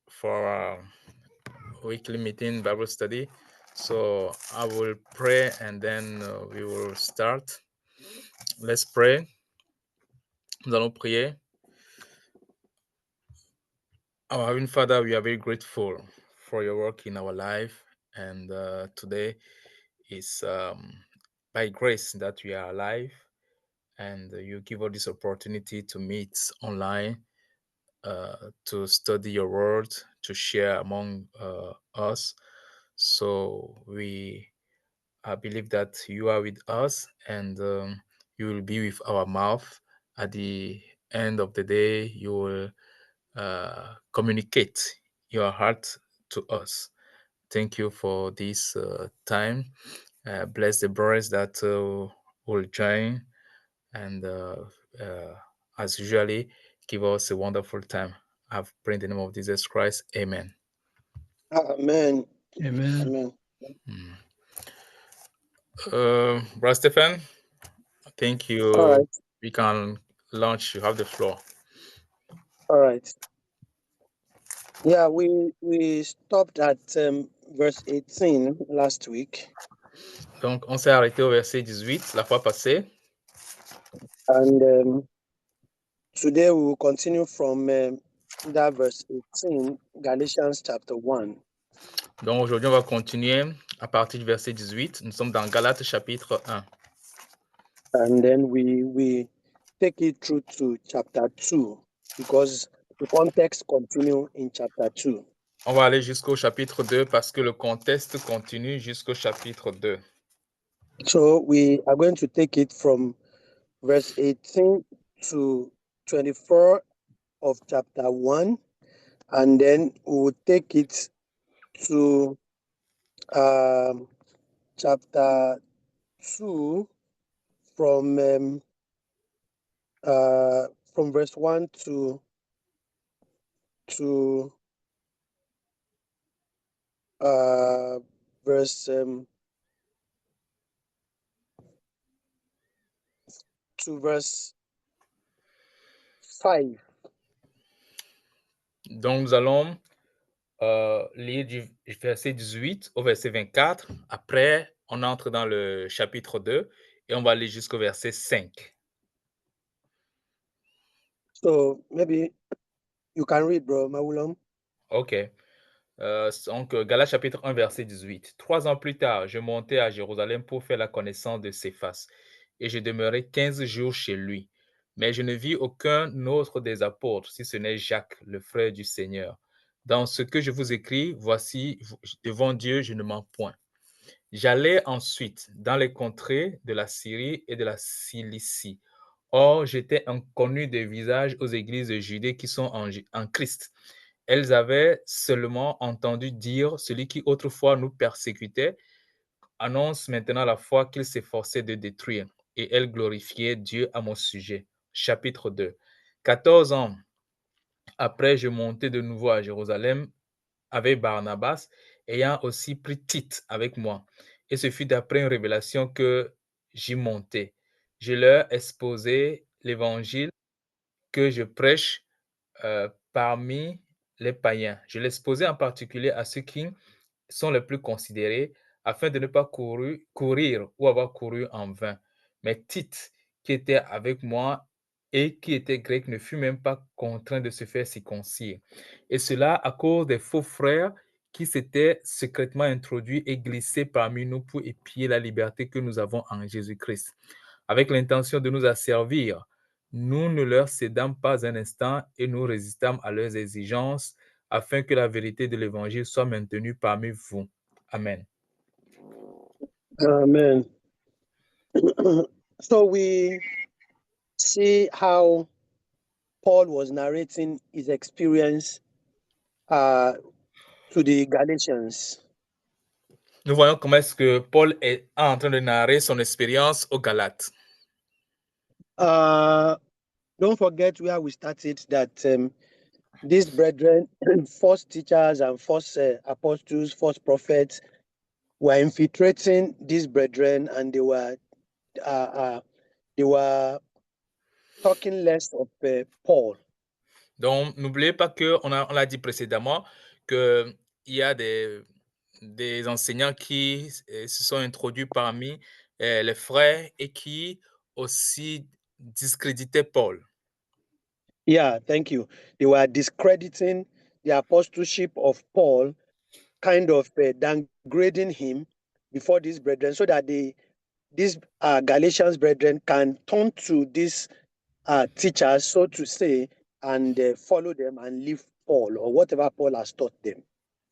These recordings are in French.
for our weekly meeting Bible study. So I will pray and then we will start. Let's pray. Nous allons prier. Our Heavenly Father, we are very grateful for your work in our life. And today is by grace that we are alive. And you give us this opportunity to meet online, to study your word, to share among us. So I believe that you are with us and you will be with our mouth. At the end of the day, you will communicate your heart to us. Thank you for this time. Bless the brothers that will join and as usually, give us a wonderful time. I've prayed in the name of Jesus Christ. Amen. Amen. Amen. Amen. Brother Stephen, thank you. All right. We can launch. You have the floor. All right. Yeah, we stopped at verse 18 last week, Donc, on s'est arrêté au verset 18 la fois passée. and today we will continue from that verse 18, Galatians chapter 1. Donc, aujourd'hui, on va continuer à partir du verset 18. Nous sommes dans Galates chapitre 1. And then we take it through to chapter 2, because the context continue in chapter 2. On va aller jusqu'au chapitre 2 parce que le contexte continue jusqu'au chapitre 2. So we are going to take it from verse 18 to 24 of chapter 1, and then we will take it to chapter 2 from verse 1 to verse to verse 5. Donc, nous allons lire du verset 18 au verset 24. Après, on entre dans le chapitre 2 et on va aller jusqu'au verset 5. So maybe you can read, bro Mawulam. OK. Donc, Galates chapitre 1, verset 18. 3 ans plus tard, je montai à Jérusalem pour faire la connaissance de Céphas, et je demeurai 15 jours chez lui. Mais je ne vis aucun autre des apôtres, si ce n'est Jacques, le frère du Seigneur. Dans ce que je vous écris, voici, devant Dieu, je ne mens point. J'allais ensuite dans les contrées de la Syrie et de la Cilicie. Or, j'étais inconnu des visages aux églises de Judée qui sont en Christ. Elles avaient seulement entendu dire, celui qui autrefois nous persécutait annonce maintenant la foi qu'il s'efforçait de détruire, et elles glorifiaient Dieu à mon sujet. Chapitre 2. 14 ans après, je montai de nouveau à Jérusalem avec Barnabas, ayant aussi pris Tite avec moi. Et ce fut d'après une révélation que j'y montai. Je leur exposai l'évangile que je prêche parmi les païens. Je l'exposais en particulier à ceux qui sont les plus considérés, afin de ne pas courir ou avoir couru en vain. Mais Tite, qui était avec moi et qui était grec, ne fut même pas contraint de se faire circoncire. Et cela à cause des faux frères qui s'étaient secrètement introduits et glissés parmi nous pour épier la liberté que nous avons en Jésus-Christ. Avec l'intention de nous asservir, nous ne leur cédâmes pas un instant et nous résistâmes à leurs exigences afin que la vérité de l'évangile soit maintenue parmi vous. Amen. Amen. So we see how Paul was narrating his experience to the Galatians. Nous voyons comment est-ce que Paul est en train de narrer son expérience aux Galates. Don't forget where we started, that these brethren, false teachers and false apostles, false prophets, were infiltrating these brethren, and they were talking less of Paul. Donc, n'oubliez pas qu'on on l'a dit précédemment qu'il y a des enseignants qui se sont introduits parmi les frères et qui aussi discréditaient Paul. Yeah, thank you. They were discrediting the apostleship of Paul, kind of downgrading him before these brethren, so that these Galatians brethren can turn to these teachers, so to say, and follow them and leave Paul or whatever Paul has taught them.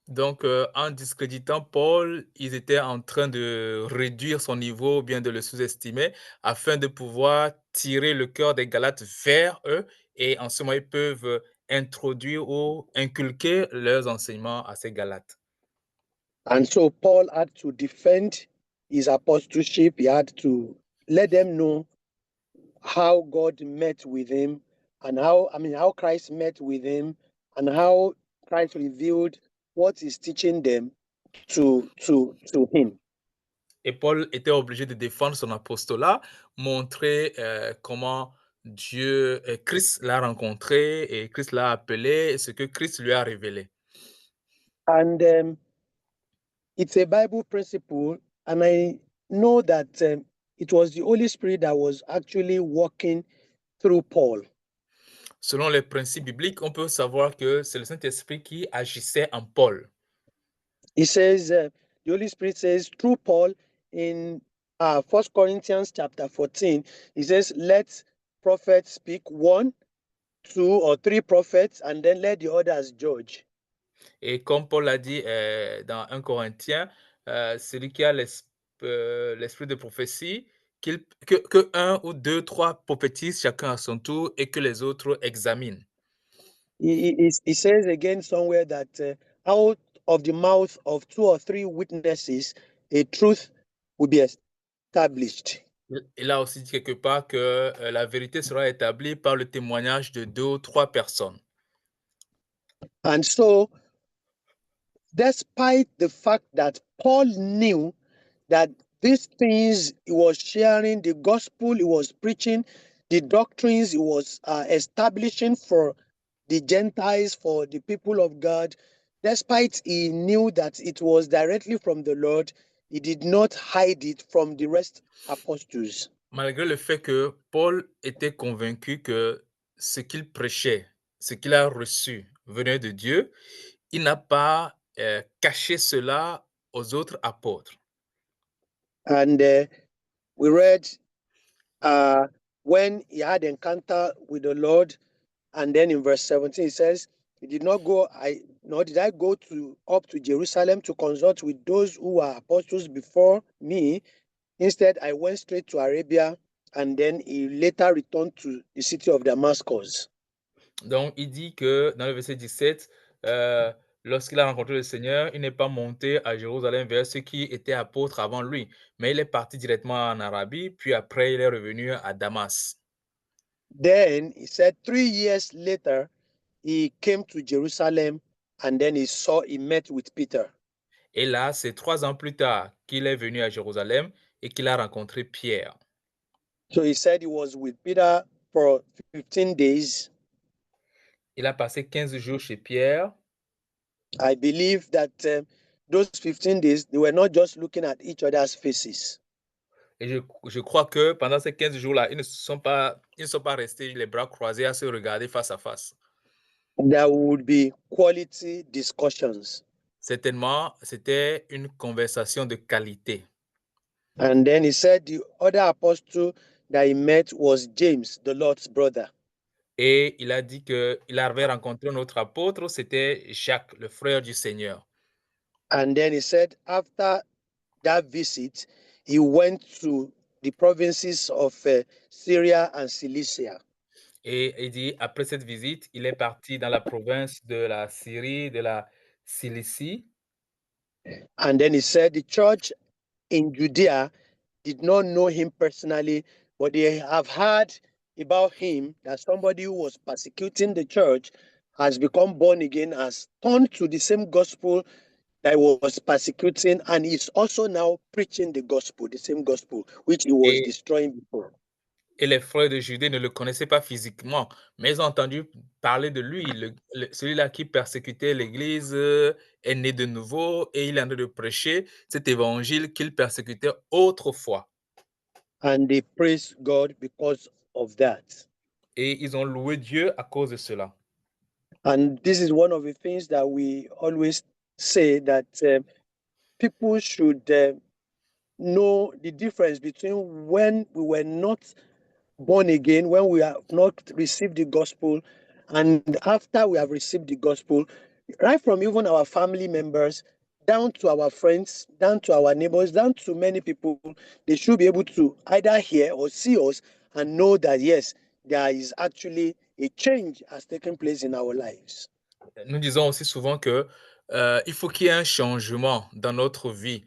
Donc, en discréditant Paul, ils étaient en train de réduire son niveau ou bien de le sous-estimer afin de pouvoir tirer le cœur des Galates vers eux et en ce moment, ils peuvent introduire ou inculquer leurs enseignements à ces Galates. And so Paul had to defend his apostleship. He had to let them know how God met with him and how Christ met with him and how Christ revealed what he's teaching them to him. Et Paul était obligé de défendre son apostolat, montrer comment Christ l'a rencontré et Christ l'a appelé et ce que Christ lui a révélé. And it's a Bible principle, and I know that it was the Holy Spirit that was actually working through Paul. Selon les principes bibliques, on peut savoir que c'est le Saint-Esprit qui agissait en Paul. He says, the Holy Spirit says through Paul in 1 Corinthians chapter 14, he says, let prophets speak, 1, 2 or 3 prophets, and then let the others judge. Et comme Paul l'a dit dans 1 Corinthiens, celui qui a l'esprit de prophétie, que un ou deux, trois prophétisent chacun à son tour et que les autres examinent. He says again somewhere that out of the mouth of 2 or 3 witnesses, a truth will be established. Il a aussi dit quelque part que la vérité sera établie par le témoignage de 2 ou 3 personnes. And so, despite the fact that Paul knew that these things he was sharing, the gospel he was preaching, the doctrines he was establishing for the Gentiles, for the people of God, despite he knew that it was directly from the Lord, he did not hide it from the rest apostles. Malgré le fait que Paul était convaincu que ce qu'il prêchait, ce qu'il a reçu venait de Dieu, il n'a pas caché cela aux autres apôtres. And we read when he had encounter with the Lord, and then in verse 17 it says, "He did not go. Nor did I go up to Jerusalem to consult with those who were apostles before me. Instead, I went straight to Arabia, and then he later returned to the city of Damascus." Donc, il dit que dans le verset 17, lorsqu'il a rencontré le Seigneur, il n'est pas monté à Jérusalem vers ceux qui étaient apôtres avant lui, mais il est parti directement en Arabie, puis après il est revenu à Damas. Then he said 3 years later, he came to Jerusalem, and then he met with Peter. Et là, c'est 3 ans plus tard qu'il est venu à Jérusalem et qu'il a rencontré Pierre. So he said he was with Peter for 15 days. Il a passé 15 jours chez Pierre. I believe that those 15 days, they were not just looking at each other's faces. Et je crois que pendant ces 15 jours-là, ils ne sont pas restés les bras croisés à se regarder face à face. There would be quality discussions. Certainement, c'était une conversation de qualité. And then he said the other apostle that he met was James, the Lord's brother. Et il a dit qu'il avait rencontré un autre apôtre, c'était Jacques, le frère du Seigneur. And then he said after that visit, he went to the provinces of Syria and Cilicia. Et il dit, après cette visite, il est parti dans la province de la Syrie, de la Cilicie. And then he said the church in Judea did not know him personally, but they have heard about him that somebody who was persecuting the church has become born again, has turned to the same gospel that he was persecuting, and is also now preaching the gospel, the same gospel which he was Et, destroying before. Et les frères de Judée ne le connaissaient pas physiquement, mais ils ont entendu parler de lui. Celui-là qui persécutait l'Église est né de nouveau et il est en train de prêcher cet évangile qu'il persécutait autrefois. And they praise God because of that. Et ils ont loué Dieu à cause de cela. And this is one of the things that we always say, that people should know the difference between when we were not born again, when we have not received the gospel, and after we have received the gospel, right from even our family members down to our friends, down to our neighbors, down to many people, they should be able to either hear or see us and know that yes, there is actually a change has taken place in our lives. Nous disons aussi souvent que il faut qu'il y ait un changement dans notre vie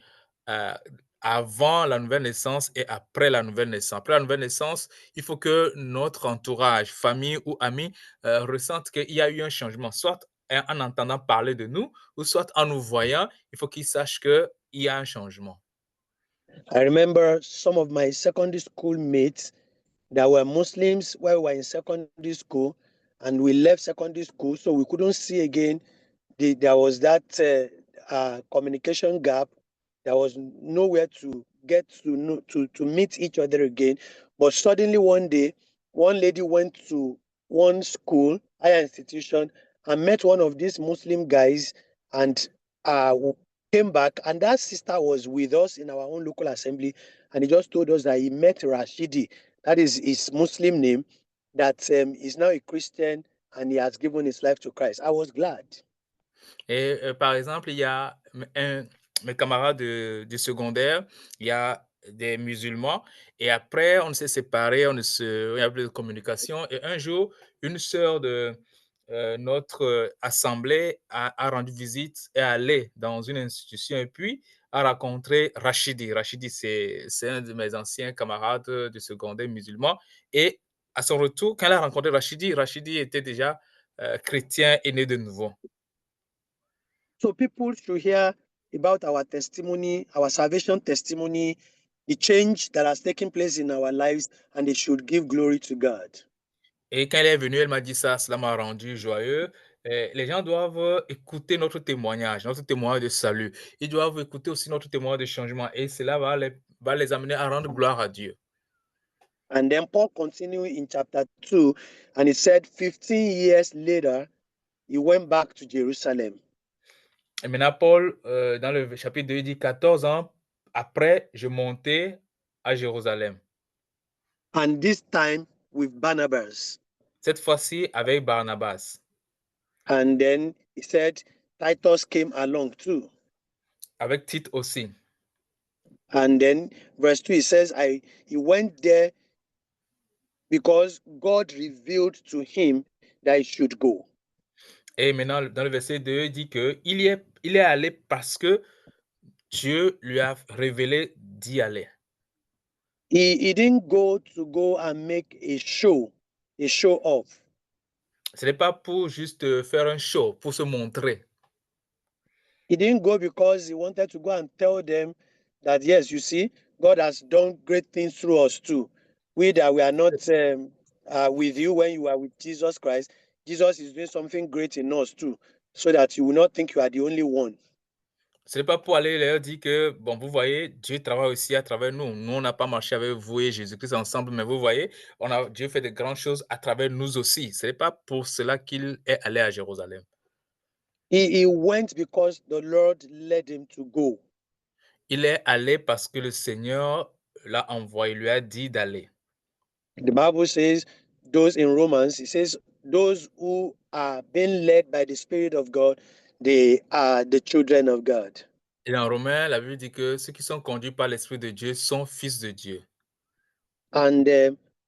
euh, avant la nouvelle naissance et après la nouvelle naissance. Après la nouvelle naissance, il faut que notre entourage, famille ou amis ressentent qu'il y a eu un changement, soit en entendant parler de nous ou soit en nous voyant. Il faut qu'ils sachent qu'il y a un changement. I remember some of my secondary school mates that were Muslims while we were in secondary school, and we left secondary school, so we couldn't see again. There was that communication gap. There was nowhere to get to know, to meet each other again. But suddenly one day, one lady went to one school, higher institution, and met one of these Muslim guys, and came back. And that sister was with us in our own local assembly, and he just told us that he met Rashidi, that is his Muslim name, that is now a Christian and he has given his life to Christ. I was glad. Et par exemple, il y a mes camarades du secondaire, il y a des musulmans et après on s'est séparés, il y a plus de communication et un jour, une sœur de notre assemblée a rendu visite et est allée dans une institution et puis a rencontré Rachidi. Rachidi, c'est un de mes anciens camarades du secondaire musulman et à son retour, quand elle a rencontré Rachidi, Rachidi était déjà chrétien et né de nouveau. So people should hear about our testimony, our salvation testimony, the change that has taken place in our lives, and they should give glory to God. Et quand elle est venue, elle m'a dit ça, cela m'a rendu joyeux. Les gens doivent écouter notre témoignage de salut. Ils doivent écouter aussi notre témoignage de changement et cela va les amener à rendre gloire à Dieu. And then Paul continued in chapter 2, and he said, 15 years later, he went back to Jerusalem. Et maintenant, Paul, dans le chapitre 2, il dit 14 ans après, je montais à Jérusalem. And this time with Barnabas. Cette fois-ci avec Barnabas. And then he said, Titus came along too. Avec Tite aussi. And then verse 2, he says, he went there because God revealed to him that he should go. Et maintenant, dans le verset 2, il dit qu'il est allé parce que Dieu lui a révélé d'y aller. He didn't go to go and make a show off. Ce n'est pas pour juste faire un show, pour se montrer. He didn't go because he wanted to go and tell them that, yes, you see, God has done great things through us too. We that we are not with you when you are with Jesus Christ, Jesus is doing something great in us too, so that you will not think you are the only one. Ce n'est pas pour aller leur dire que, bon, vous voyez, Dieu travaille aussi à travers nous. Nous, on n'a pas marché avec vous et Jésus-Christ ensemble, mais vous voyez, Dieu fait de grandes choses à travers nous aussi. Ce n'est pas pour cela qu'il est allé à Jérusalem. He went because the Lord led him to go. Il est allé parce que le Seigneur l'a envoyé, lui a dit d'aller. The Bible says, those in Romans, it says, those who are being led by the Spirit of God, they are the children of God. Et dans Romains, la Bible dit que ceux qui sont conduits par l'Esprit de Dieu sont fils de Dieu. And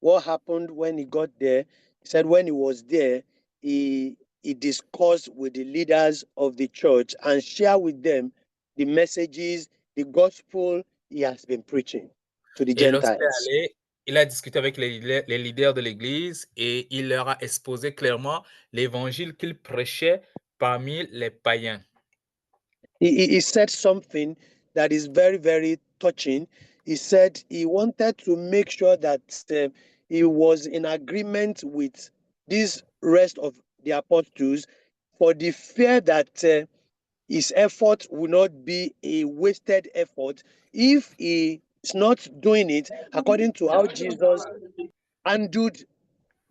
what happened when he got there? He said when he was there, he discussed with the leaders of the church and shared with them the messages, the gospel he has been preaching to the Et lorsqu'il Gentiles. est allé, il a discuté avec les leaders de l'Église et il leur a exposé clairement l'évangile qu'il prêchait parmi les païens. He said something that is very, very touching. He said he wanted to make sure that he was in agreement with this rest of the apostles for the fear that his effort will not be a wasted effort if he is not doing it according to how Jesus handed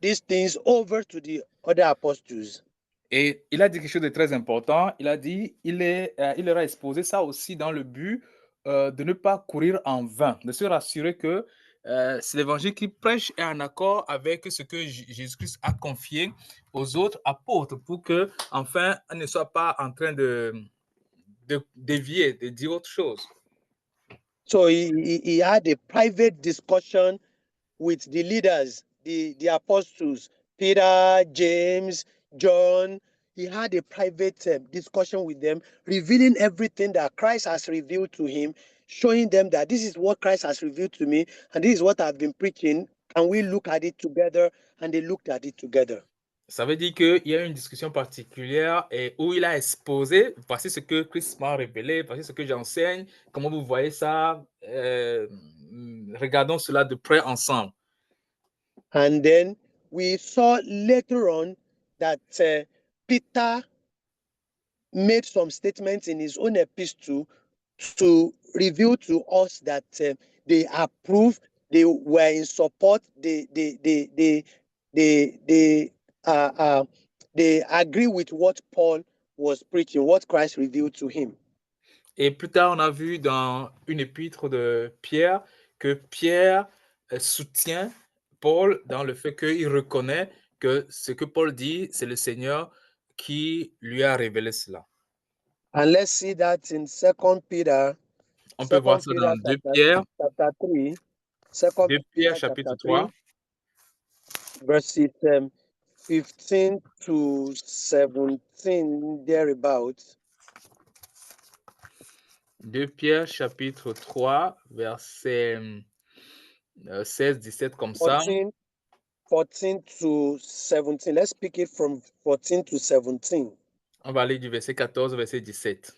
these things over to the other apostles. Et il a dit quelque chose de très important. Il a dit, il leur a exposé ça aussi dans le but de ne pas courir en vain, de se rassurer que c'est l'évangile qu'il prêche est en accord avec ce que Jésus-Christ a confié aux autres apôtres pour que, enfin, on ne soit pas en train de dévier, de dire autre chose. So he had a private discussion with the leaders, the apostles, Peter, James, John. He had a private discussion with them, revealing everything that Christ has revealed to him, showing them that this is what Christ has revealed to me, and this is what I've been preaching. And we look at it together, and they looked at it together. Ça veut dire qu'il y a une discussion particulière et où il a exposé, voici ce que Christ m'a révélé, voici ce que j'enseigne, comment vous voyez ça, regardons cela de près ensemble. And then we saw later on that Peter made some statements in his own epistle to reveal to us that they approve, they were in support, they agree with what Paul was preaching, what Christ revealed to him. Et plus tard, on a vu dans une épître de Pierre que Pierre soutient Paul dans le fait qu'il reconnaît que ce que Paul dit, c'est le Seigneur qui lui a révélé cela. And let's see that in 2 Peter. On peut voir ça Peter dans 2 Pierre, chapter 3. 2 Pierre chapitre 3, verses 15 to 17, thereabouts. 2 Pierre chapitre 3, verset 16, 17 comme ça. 14 to 17. Let's pick it from 14 to 17. On va aller du verset 14 au verset 17.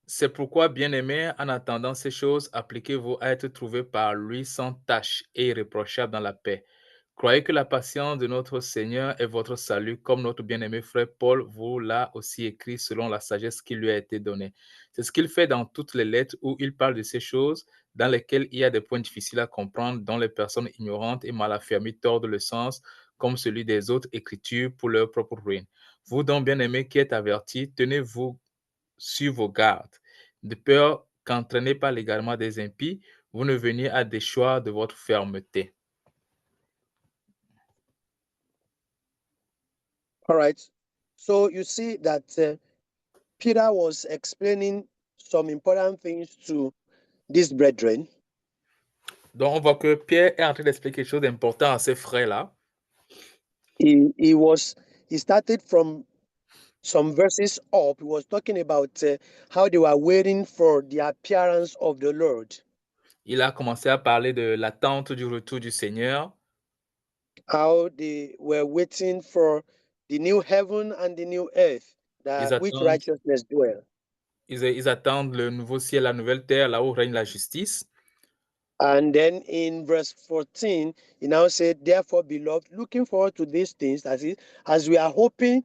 C'est pourquoi, bien-aimés, en attendant ces choses, appliquez-vous à être trouvés par lui sans tache et irréprochable dans la paix. Croyez que la patience de notre Seigneur est votre salut, comme notre bien-aimé frère Paul vous l'a aussi écrit selon la sagesse qui lui a été donnée. C'est ce qu'il fait dans toutes les lettres où il parle de ces choses dans lesquelles il y a des points difficiles à comprendre, dont les personnes ignorantes et mal affermies tordent le sens, comme celui des autres Écritures pour leur propre ruine. Vous donc, bien-aimés, qui êtes avertis, tenez-vous sur vos gardes, de peur qu'entraînés par l'égarement des impies, vous ne veniez à déchoir de votre fermeté. All right. So you see that Peter was explaining some important things to these brethren. Donc, on voit que Pierre est en train d'expliquer quelque chose d'important à ces frères-là. He started from some verses up. He was talking about how they were waiting for the appearance of the Lord. Il a commencé à parler de l'attente du retour du Seigneur. How they were waiting for the new heaven and the new earth, which righteousness dwell. Ils attendent le nouveau ciel, la nouvelle terre, là où règne la justice. And then in verse 14, he now said, therefore, beloved, looking forward to these things, that is, as we are hoping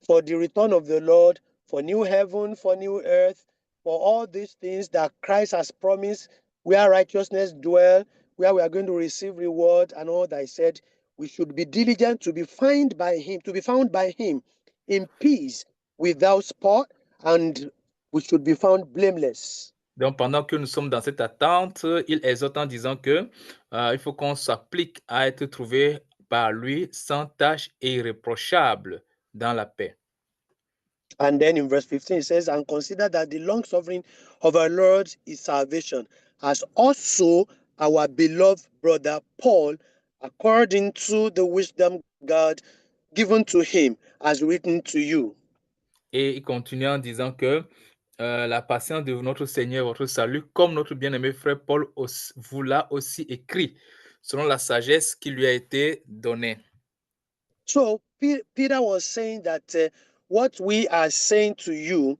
for the return of the Lord, for new heaven, for new earth, for all these things that Christ has promised, where righteousness dwell, where we are going to receive reward and all that I said, we should be diligent to be found by him in peace, without spot, and we should be found blameless. Donc, pendant que nous sommes dans cette attente, il exhorte en disant que il faut qu'on s'applique à être trouvé par lui sans tache et irréprochable dans la paix. And then in verse 15, it says, and consider that the long suffering of our Lord is salvation, as also our beloved brother Paul, according to the wisdom God given to him, has written to you. Et il continue en disant que la patience de notre Seigneur, votre salut, comme notre bien-aimé frère Paul vous l'a aussi écrit, selon la sagesse qui lui a été donnée. So Peter was saying that what we are saying to you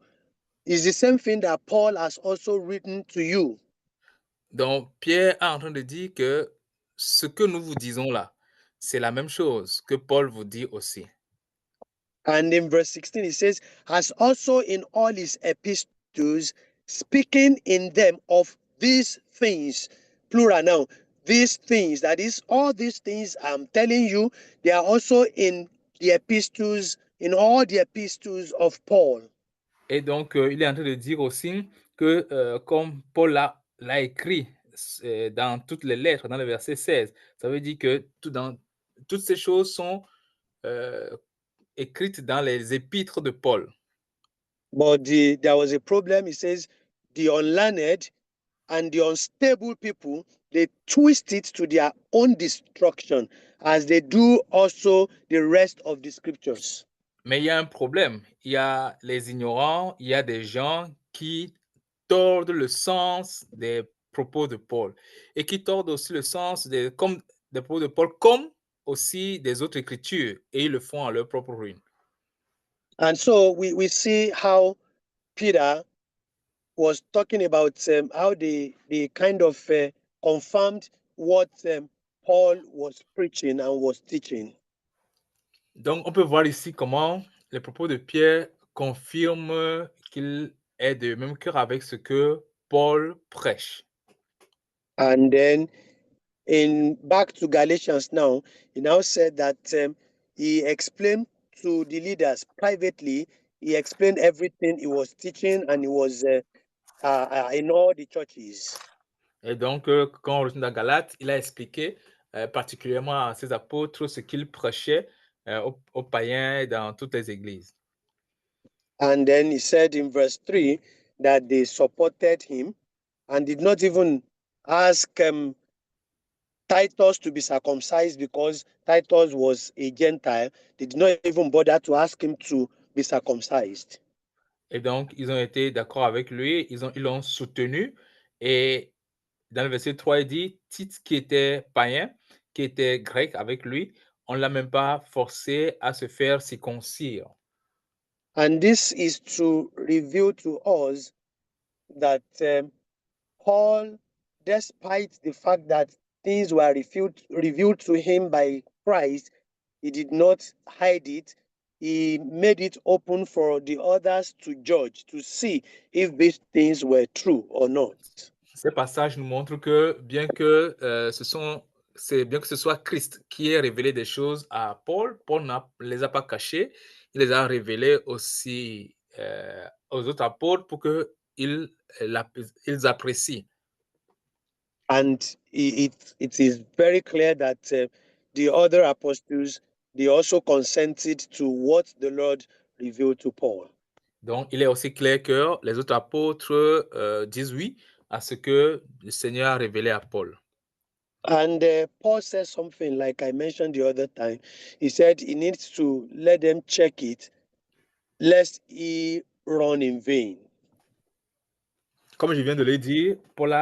is the same thing that Paul has also written to you. Donc, Pierre est en train de dire que ce que nous vous disons là, c'est la même chose que Paul vous dit aussi. And in verse 16, it says, as also in all his epistles, speaking in them of these things, plural now, these things, that is, all these things I'm telling you, they are also in the epistles, in all the epistles of Paul. Et donc, il est en train de dire aussi que, comme Paul l'a écrit dans toutes les lettres, dans le verset 16, ça veut dire que toutes ces choses sont écrites dans les épîtres de Paul. But there was a problem. It says the unlearned and the unstable people, they twist it to their own destruction, as they do also the rest of the scriptures. Mais il y a un problème. Il y a les ignorants, il y a des gens qui tordent le sens des propos de Paul et qui tordent aussi le sens des propos de Paul, comme aussi des autres écritures, et ils le font à leur propre ruine. And so we see how Peter was talking about how they kind of confirmed what Paul was preaching and was teaching. Donc, on peut voir ici comment les propos de Pierre confirment qu'il est de même cœur avec ce que Paul prêche. And then in back to Galatians now, he now said that he explained to the leaders privately, he explained everything he was teaching, and he was in all the churches. Et donc, quand on retourne dans Galates, il a expliqué particulièrement à ses apôtres ce qu'il prêchait aux païens et dans toutes les églises. And then he said in verse 3 that they supported him and did not even ask Titus to be circumcised because Titus was a Gentile. They did not even bother to ask him to be circumcised. Et donc, ils ont été d'accord avec lui, ils l'ont soutenu. Et dans le verset 3, il dit, Tite qui était païen, qui était grec avec lui, on ne l'a même pas forcé à se faire circoncire. And this is to reveal to us that Paul, despite the fact that things were revealed to him by Christ, he did not hide it. He made it open for the others to judge, to see if these things were true or not. Ces passages nous montrent que bien que bien que ce soit Christ qui ait révélé des choses à Paul, Paul ne les a pas cachées, il les a révélées aussi aux autres apôtres pour qu'ils ils apprécient. And it is very clear that the other apostles, they also consented to what the Lord revealed to Paul. Donc, il est aussi clair que les autres apôtres disent oui à ce que le Seigneur a révélé à Paul. And Paul says something like I mentioned the other time. He said he needs to let them check it, lest he run in vain. Comme je viens de le dire, Paul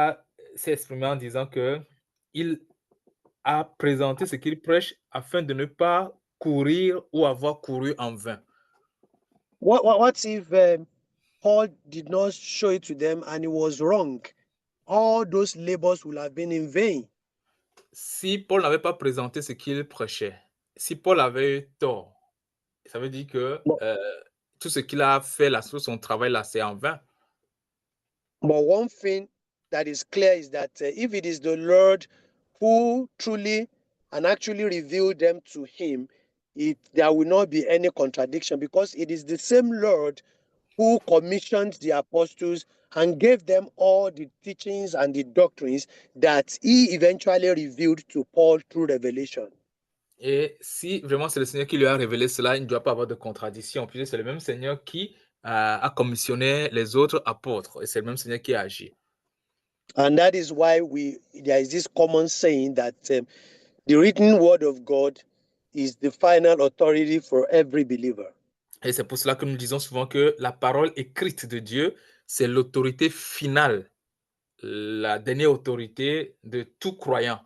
s'est exprimé en disant que il a présenté ce qu'il prêche afin de ne pas courir ou avoir couru en vain. What if Paul did not show it to them and he was wrong? All those labors will have been in vain. Si Paul n'avait pas présenté ce qu'il prêchait, si Paul avait eu tort, ça veut dire que But, tout ce qu'il a fait là, tout son travail là, c'est en vain. but one thing that is clear is that if it is the Lord who truly and actually revealed them to him, there will not be any contradiction because it is the same Lord who commissioned the apostles and gave them all the teachings and the doctrines that he eventually revealed to Paul through revelation. Et si vraiment c'est le Seigneur qui lui a révélé cela, il ne doit pas avoir de contradiction, puisque c'est le même Seigneur qui a commissionné les autres apôtres, et c'est le même Seigneur qui a agi. And that is why there is this common saying that the written word of God is the final authority for every believer. Et c'est pour cela que nous disons souvent que la parole écrite de Dieu, c'est l'autorité finale, la dernière autorité de tout croyant.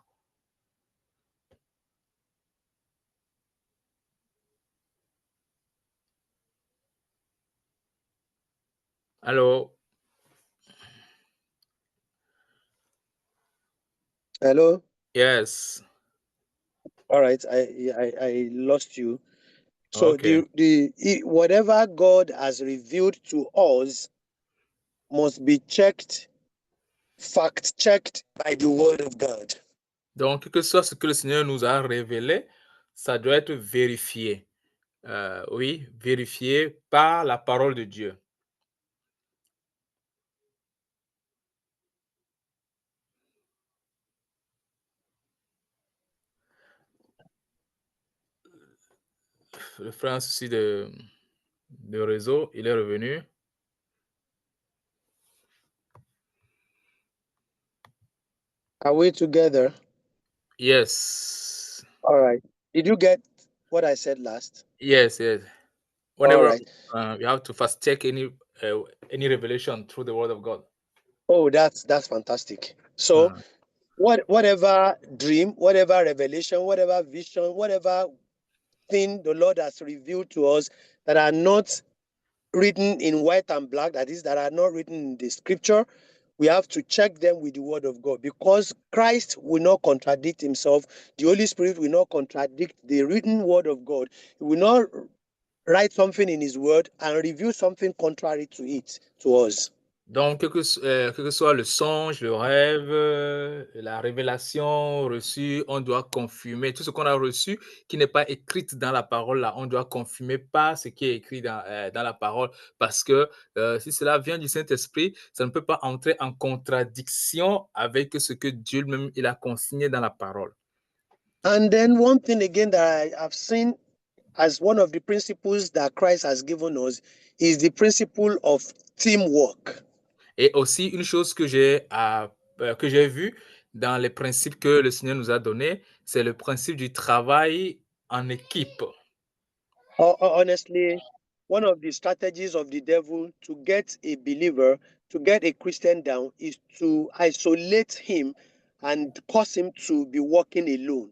Allô? Hello? Yes. All right, I lost you. So Okay. whatever God has revealed to us must be checked, fact checked by the word of God. Donc, que ce soit ce que le Seigneur nous a révélé, ça doit être vérifié. Oui, vérifié par la parole de Dieu. Le frère a un souci de réseau, il est revenu. Are we together? Yes. All right. Did you get what I said last? Yes, yes. All Whenever right. you have to first check any revelation through the word of God. Oh, that's fantastic. So Uh, whatever dream, whatever revelation, whatever vision, whatever thing the Lord has revealed to us that are not written in white and black, that is, that are not written in the scripture, we have to check them with the word of God, because Christ will not contradict himself. The Holy Spirit will not contradict the written word of God. He will not write something in his word and reveal something contrary to it to us. donc, que que soit le songe, le rêve, la révélation reçue, on doit confirmer tout ce qu'on a reçu qui n'est pas écrit dans la parole, là, on doit confirmer par ce qui est écrit dans la parole, parce que si cela vient du Saint-Esprit, ça ne peut pas entrer en contradiction avec ce que Dieu lui-même il a consigné dans la parole. And then one thing again that I have seen as one of the principles that Christ has given us is the principle of teamwork. Et aussi, une chose que j'ai vue dans les principes que le Seigneur nous a donnés, c'est le principe du travail en équipe. Honestly, one of the strategies of the devil to get a believer, to get a Christian down, is to isolate him and cause him to be walking alone.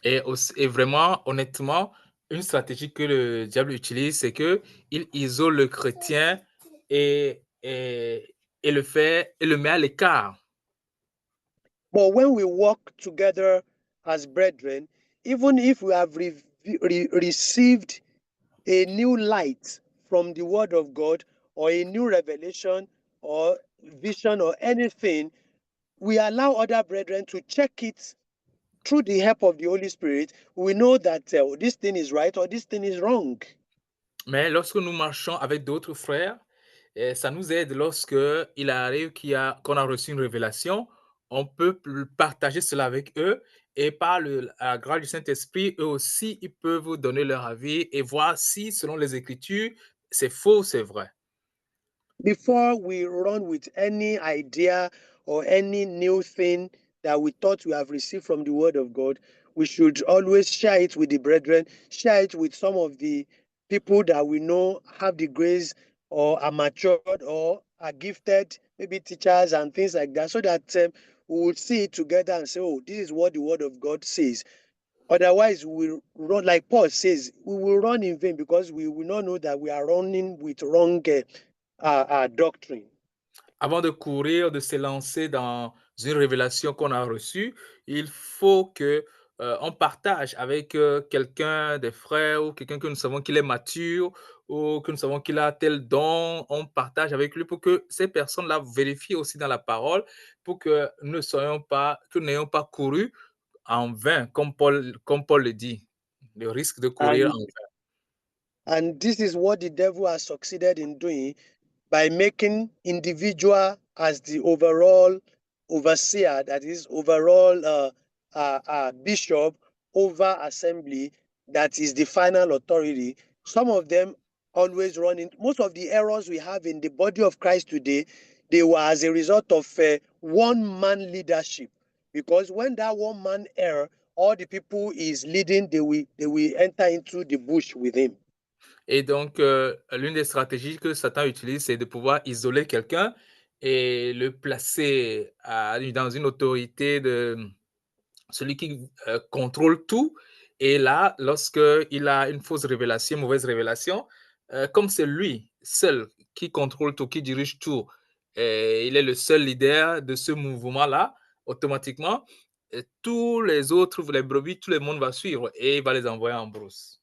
Et vraiment, honnêtement, une stratégie que le diable utilise, c'est que il isole le chrétien et le met à l'écart. But when we walk together as brethren, even if we have received a new light from the word of God, or a new revelation or vision or anything, we allow other brethren to check it through the help of the Holy Spirit. We know that this thing is right or this thing is wrong. Mais lorsque nous marchons avec d'autres frères, ça nous aide lorsque il arrive qu'on a reçu une révélation, on peut partager cela avec eux et par la grâce du Saint-Esprit, eux aussi, ils peuvent vous donner leur avis et voir si, selon les Écritures, c'est faux ou c'est vrai. Before we run with any idea or any new thing that we thought we have received from the word of God, we should always share it with the brethren, share it with some of the people that we know have the grace or are matured or are gifted, maybe teachers and things like that, so that we will see it together and say, oh, this is what the word of God says. Otherwise, we will run, like Paul says, we will run in vain, because we will not know that we are running with wrong doctrine. Avant de courir, de s'élancer dans une révélation qu'on a reçue, il faut que on partage avec quelqu'un, des frères ou quelqu'un que nous savons qu'il est mature ou que nous savons qu'il a tel don. On partage avec lui pour que ces personnes-là vérifient aussi dans la parole pour que nous n'ayons pas couru en vain, comme Paul le dit, le risque de courir en And vain. and this is what the devil has succeeded in doing, by making individual as the overall overseer, that is overall bishop over assembly, that is the final authority. Some of them always run in most of the errors we have in the body of Christ today. They were as a result of one man leadership, because when that one man err, all the people is leading, they will enter into the bush with him. Et donc, l'une des stratégies que Satan utilise, c'est de pouvoir isoler quelqu'un et le placer dans une autorité de celui qui contrôle tout. Et là, lorsqu'il a une fausse révélation, une mauvaise révélation, comme c'est lui seul qui contrôle tout, qui dirige tout, et il est le seul leader de ce mouvement-là, automatiquement, tous les autres, les brebis, tout le monde va suivre et il va les envoyer en brousse.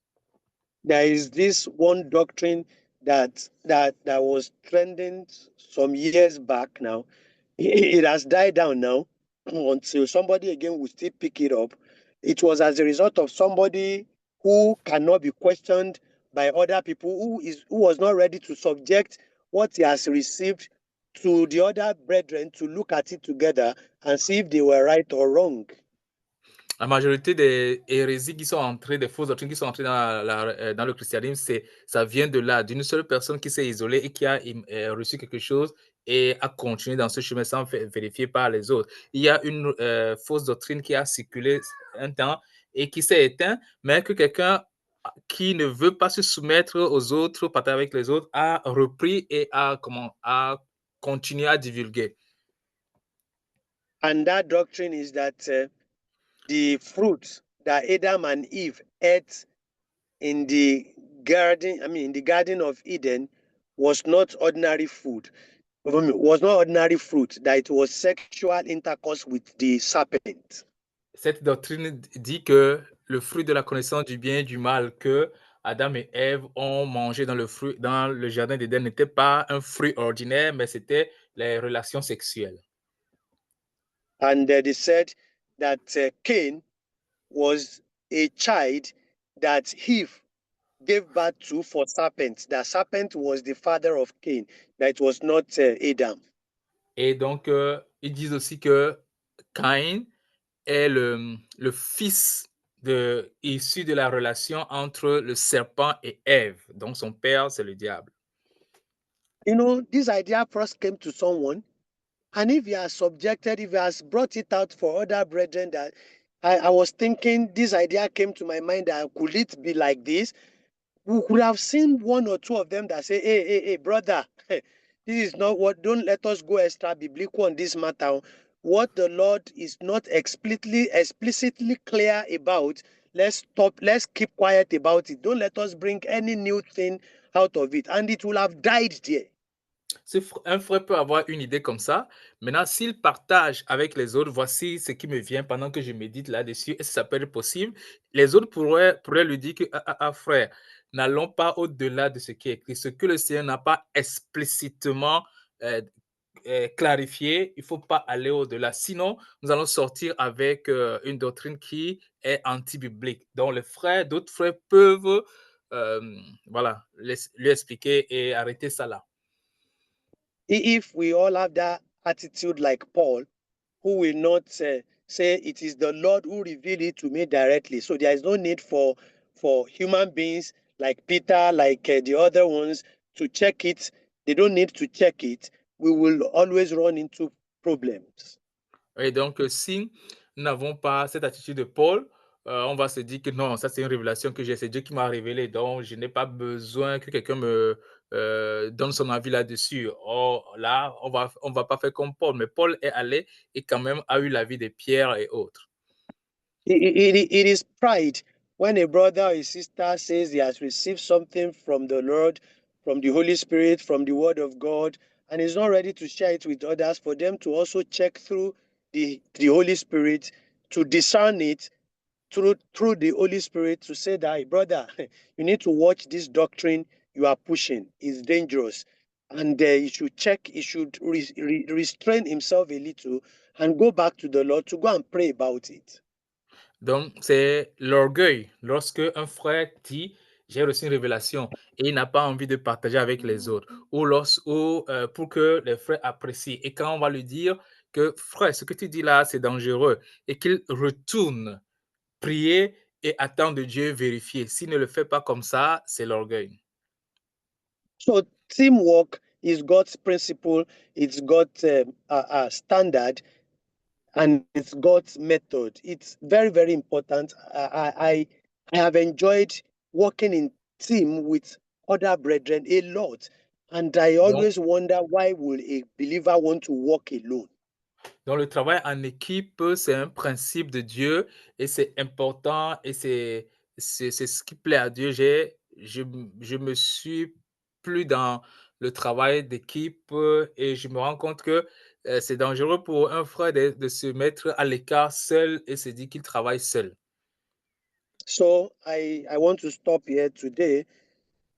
There is this one doctrine that was trending some years back now. It has died down now until somebody again will still pick it up. It was as a result of somebody who cannot be questioned by other people, who was not ready to subject what he has received to the other brethren to look at it together and see if they were right or wrong. La majorité des hérésies qui sont entrées, des fausses doctrines qui sont entrées dans le christianisme, ça vient de là, d'une seule personne qui s'est isolée et qui a reçu quelque chose et a continué dans ce chemin sans vérifier par les autres. Il y a une fausse doctrine qui a circulé un temps et qui s'est éteinte, mais que quelqu'un qui ne veut pas se soumettre aux autres, partager avec les autres, a repris et a continué à divulguer. And that doctrine is that the fruit that Adam and Eve ate in the in the Garden of Eden was not ordinary food, was not ordinary fruit, that it was sexual intercourse with the serpent. Cette doctrine dit que le fruit de la connaissance du bien et du mal que Adam et Ève ont mangé dans le jardin d'Éden n'était pas un fruit ordinaire, mais c'était les relations sexuelles. And they said that Cain was a child that Eve gave birth to for serpent. That serpent was the father of Cain, that it was not Adam. Et donc, ils disent aussi que Caïn est le fils issu de la relation entre le serpent et Ève. Donc, son père, c'est le diable. You know, this idea first came to someone, and if he has subjected, if he has brought it out for other brethren, that I was thinking, this idea came to my mind, that could it be like this? We could have seen one or two of them that say, hey, brother, this is not what, don't let us go extra biblical on this matter. What the Lord is not explicitly clear about, let's stop, let's keep quiet about it. Don't let us bring any new thing out of it. And it will have died there. Un frère peut avoir une idée comme ça. Maintenant, s'il partage avec les autres, voici ce qui me vient pendant que je médite là-dessus, est-ce que ça peut être possible? Les autres pourraient lui dire que, frère, n'allons pas au-delà de ce qui est écrit. Ce que le Seigneur n'a pas explicitement clarifié, il ne faut pas aller au-delà. Sinon, nous allons sortir avec une doctrine qui est anti-biblique. Donc, d'autres frères peuvent voilà, lui expliquer et arrêter ça là. If we all have that attitude like Paul, who will not say it is the Lord who revealed it to me directly. So there is no need for human beings like Peter, like the other ones to check it. They don't need to check it. We will always run into problems. Et donc, si nous n'avons pas cette attitude de Paul, on va se dire que non, ça c'est une révélation que j'ai, c'est Dieu qui m'a révélé, donc je n'ai pas besoin que quelqu'un me donne son avis là-dessus. Or, là, on va pas faire comme Paul, mais Paul est allé et quand même a eu l'avis de Pierre et autres. It is pride when a brother or a sister says he has received something from the Lord, from the Holy Spirit, from the Word of God, and is not ready to share it with others, for them to also check through the Holy Spirit to discern it through the Holy Spirit to say that, hey, brother, you need to watch this doctrine you are pushing. It's dangerous. And he should check, he should restrain himself a little and go back to the Lord to go and pray about it. Donc, c'est l'orgueil. Lorsque un frère dit, j'ai reçu une révélation et il n'a pas envie de partager avec les autres, ou pour que les frères apprécient. Et quand on va lui dire que, frère, ce que tu dis là, c'est dangereux, et qu'il retourne prier et attendre de Dieu vérifier. S'il ne le fait pas comme ça, c'est l'orgueil. So teamwork is God's principle, it's God's standard, and it's God's method. It's very, very important. I have enjoyed working in team with other brethren a lot, and I Donc, always wonder, why will a believer want to work alone? donc, le travail en équipe, c'est un principe de Dieu et c'est important et c'est ce qui plaît à Dieu. Je me suis plus dans le travail d'équipe et je me rends compte que C'est dangereux pour un frère de se mettre à l'écart seul et se dire qu'il travaille seul. So I want to stop here today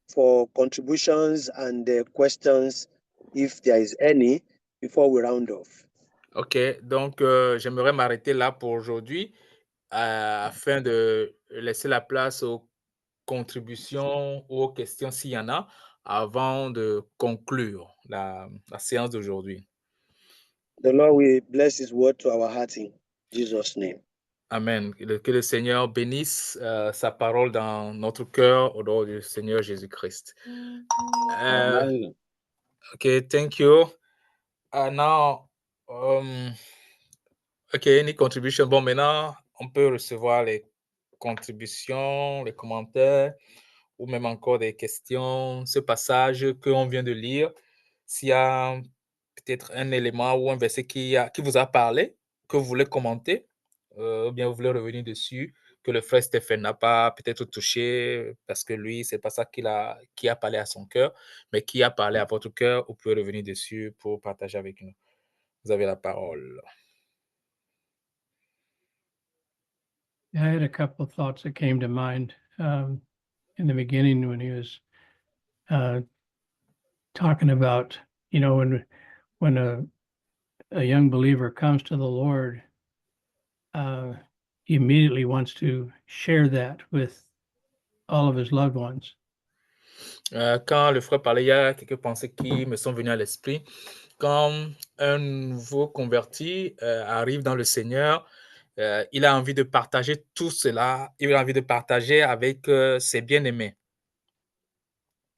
for contributions and questions, if there is any, before we round off. OK, donc j'aimerais m'arrêter là pour aujourd'hui, afin de laisser la place aux contributions ou aux questions s'il y en a, avant de conclure la séance d'aujourd'hui. The Lord will bless His word to our heart in Jesus' name. Amen. Que le Seigneur bénisse sa parole dans notre cœur au nom du Seigneur Jésus-Christ. Amen. Okay, thank you. Now, OK, any contribution? Bon, maintenant, on peut recevoir les contributions, les commentaires ou même encore des questions. Ce passage qu'on vient de lire, s'il y a peut-être un élément ou un verset qui vous a parlé, que vous voulez commenter, ou bien vous voulez revenir dessus, que le frère Stéphane n'a pas peut-être touché parce que lui, c'est pas ça qui a parlé à son cœur, mais qui a parlé à votre cœur, vous pouvez revenir dessus pour partager avec nous. Vous avez la parole. I had a couple of thoughts that came to mind in the beginning when he was talking about, when a young believer comes to the Lord, he immediately wants to share that with all of his loved ones. Quand le frère parlait, il y a quelques pensées qui me sont venues à l'esprit. Quand un nouveau converti arrive dans le Seigneur, il a envie de partager tout cela, il a envie de partager avec ses bien-aimés.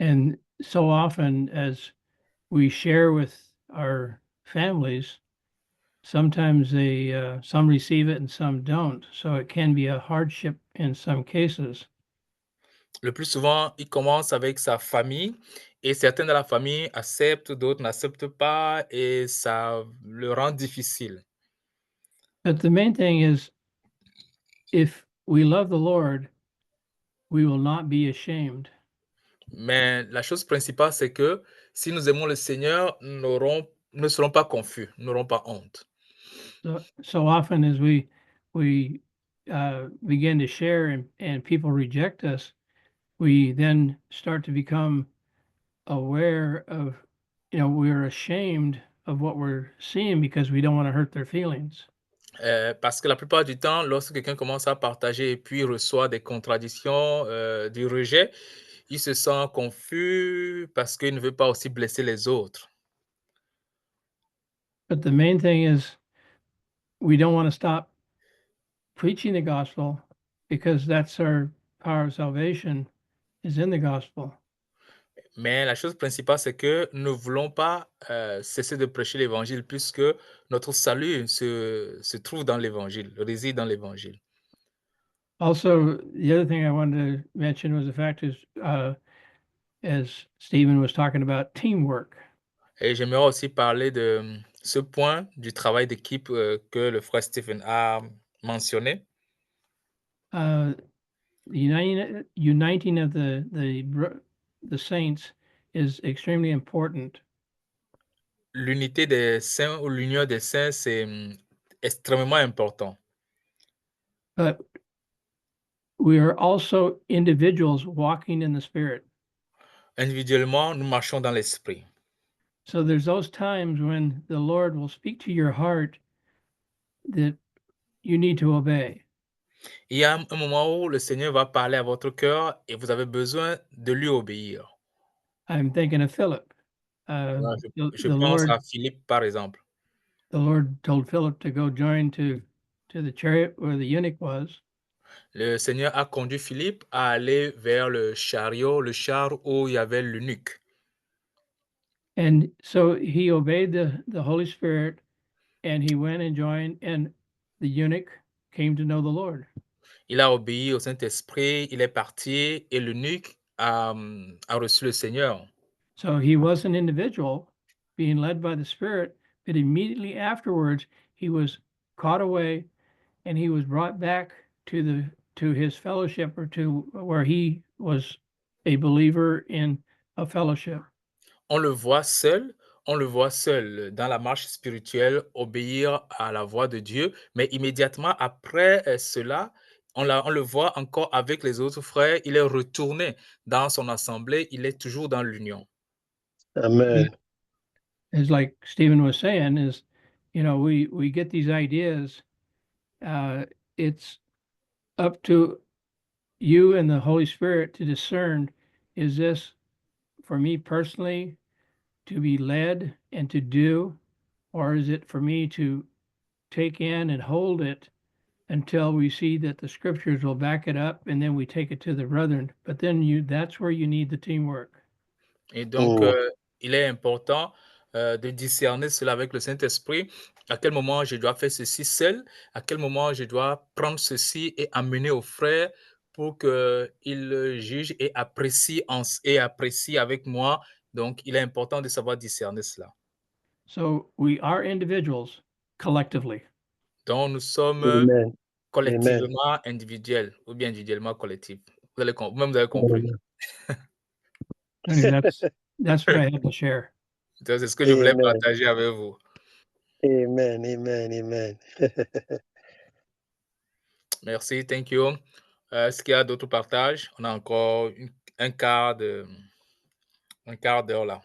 And so often as we share with our families, sometimes some receive it and some don't. So it can be a hardship in some cases. Le plus souvent, il commence avec sa famille et certains de la famille acceptent, d'autres n'acceptent pas et ça le rend difficile. But the main thing is, if we love the Lord, we will not be ashamed. Mais la chose principale, c'est que si nous aimons le Seigneur, ne serons pas confus, n'aurons pas honte. So often as we begin to share and people reject us, we then start to become aware of, we're ashamed of what we're seeing because we don't want to hurt their feelings. Parce que la plupart du temps, lorsque quelqu'un commence à partager et puis reçoit des contradictions, du rejet, il se sent confus parce qu'il ne veut pas aussi blesser les autres. But the main thing is we don't want to stop preaching the gospel because that's our power of salvation is in the gospel. Mais la chose principale, c'est que nous ne voulons pas cesser de prêcher l'évangile puisque notre salut se trouve dans l'évangile, réside dans l'évangile. Also, the other thing I wanted to mention was the fact is, as Stephen was talking about teamwork. Et j'aimerais aussi parler de ce point du travail d'équipe que le frère Stephen a mentionné. Uniting of the saints is extremely important. L'unité des saints ou l'union des saints, c'est extrêmement important. But we are also individuals walking in the Spirit. Individuellement, nous marchons dans l'esprit. So there's those times when the Lord will speak to your heart that you need to obey. Il y a un moment où le Seigneur va parler à votre cœur et vous avez besoin de lui obéir. I'm thinking of Philip. Voilà, je The pense Lord, à Philippe, par exemple. the Lord told Philip to go join to the chariot where the eunuch was. Le Seigneur a conduit Philippe à aller vers le chariot, le char où il y avait l'eunuque. And so he obeyed the Holy Spirit and he went and joined, and the eunuch came to know the Lord. Il a obéi au Saint-Esprit, il est parti et l'eunuque a reçu le Seigneur. So he was an individual being led by the Spirit, but immediately afterwards he was caught away and he was brought back to his fellowship, or to where he was a believer in a fellowship. On le voit seul, on le voit seul dans la marche spirituelle, obéir à la voix de Dieu, mais immédiatement après cela, on le voit encore avec les autres frères, il est retourné dans son assemblée, il est toujours dans l'union. Amen. As like Stephen was saying, is, you know, we get these ideas. It's up to you and the Holy Spirit to discern, is this for me personally to be led and to do, or is it for me to take in and hold it until we see that the scriptures will back it up, and then we take it to the brethren. But then that's where you need the teamwork. Et donc, Mm. il est important de discerner cela avec le Saint-Esprit. À quel moment je dois faire ceci seul, à quel moment je dois prendre ceci et amener aux frères pour qu'ils jugent et apprécient avec moi. Donc, il est important de savoir discerner cela. So we are individuals collectively. Donc, nous sommes Amen. collectivement individuels ou bien individuellement collectifs. Vous-même, vous avez compris. Anyway, that's what I had to share. Donc, c'est ce que je voulais Amen. partager avec vous. Amen. Amen. Amen. Merci, thank you. Est-ce qu'il y a d'autres partages? On a encore un quart d'heure là.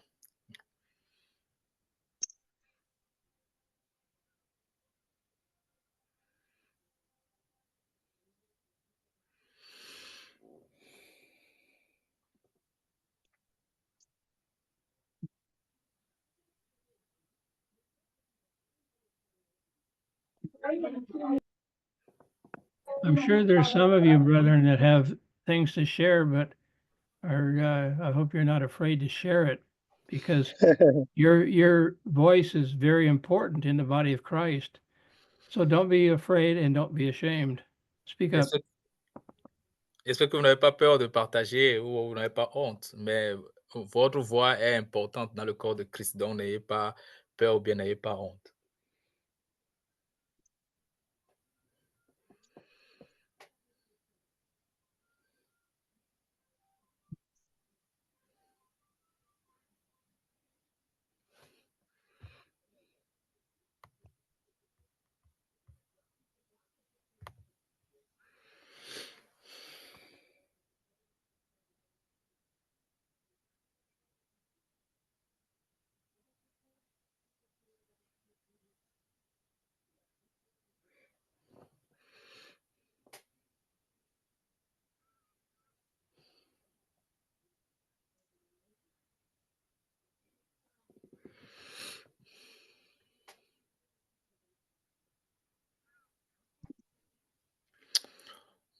I'm sure there's some of you, brethren, that have things to share, but I hope you're not afraid to share it, because your voice is very important in the body of Christ. So don't be afraid and don't be ashamed. Speak up. J'espère que vous n'avez pas peur de partager ou vous n'avez pas honte, mais votre voix est importante dans le corps de Christ, donc n'ayez pas peur ou bien n'ayez pas honte.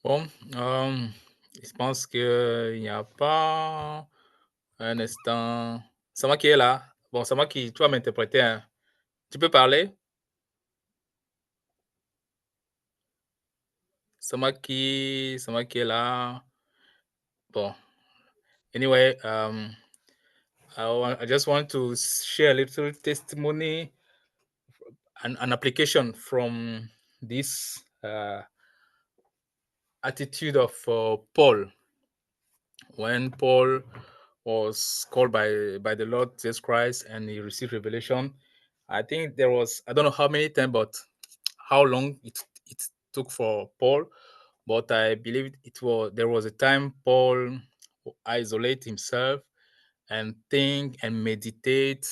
Bon, je pense qu'il n'y a pas un instant. C'est moi qui est là. Bon, c'est moi qui, tu vas m'interpréter, hein. Tu peux parler? C'est moi qui est là. Bon. Anyway, I just want to share a little testimony, an application from this attitude of Paul. When Paul was called by the Lord Jesus Christ and he received revelation, I think there was, I don't know how many times, but how long it took for Paul, but I believe there was a time Paul isolate himself and think and meditate,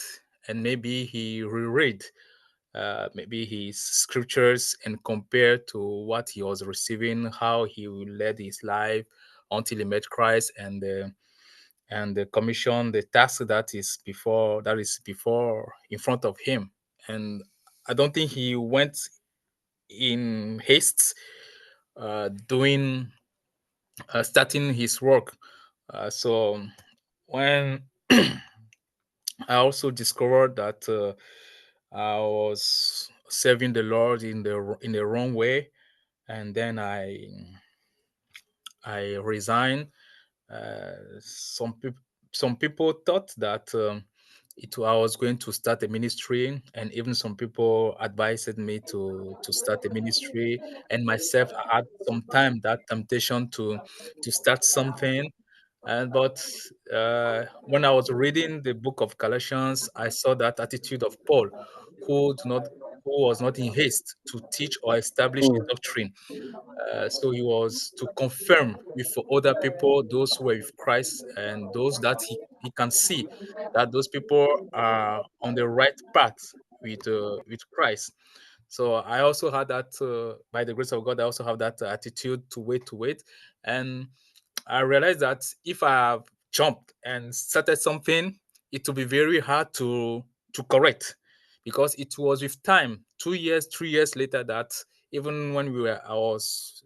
and maybe he reread maybe his scriptures and compare to what he was receiving, how he led his life until he met Christ, and the commission, the task that is before in front of him. And I don't think he went in haste doing starting his work. So when I also discovered that I was serving the Lord in the wrong way, and then I resigned. Some people thought that I was going to start a ministry, and even some people advised me to start a ministry. And myself, I had some time that temptation to start something, But when I was reading the book of Galatians, I saw that attitude of Paul, who was not in haste to teach or establish a Mm. doctrine. So he was to confirm with other people, those who were with Christ, and those that he can see that those people are on the right path with Christ. So I also had that, by the grace of God, I also have that attitude to wait. And I realized that if I have jumped and started something, it will be very hard to correct, because it was with time, 2 years, 3 years later, that even when I was